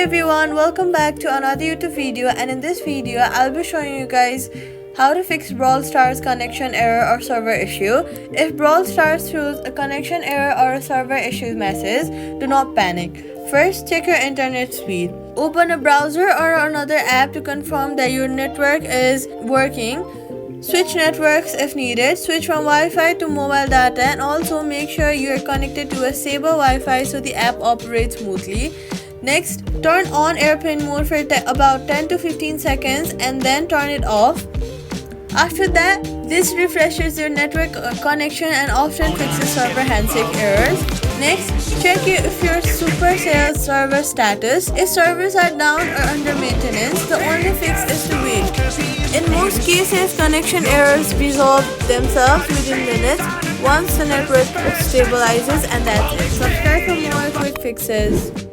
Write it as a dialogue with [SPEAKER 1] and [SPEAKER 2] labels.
[SPEAKER 1] everyone, welcome back to another YouTube video, and in this video I'll be showing you guys how to fix Brawl Stars connection error or server issue. If Brawl Stars throws a connection error or a server issue message, do not panic. First, check your internet speed. Open a browser or another app to confirm that your network is working. Switch networks if needed. Switch from Wi-Fi to mobile data, and also make sure you are connected to a stable Wi-Fi so the app operates smoothly. Next, turn on airplane mode for about 10 to 15 seconds and then turn it off. After that, this refreshes your network connection and often fixes server handshake errors. Next, check if your Supercell server status. If servers are down or under maintenance, the only fix is to wait. In most cases, connection errors resolve themselves within minutes once the network stabilizes, and that's it. Subscribe for more quick fixes.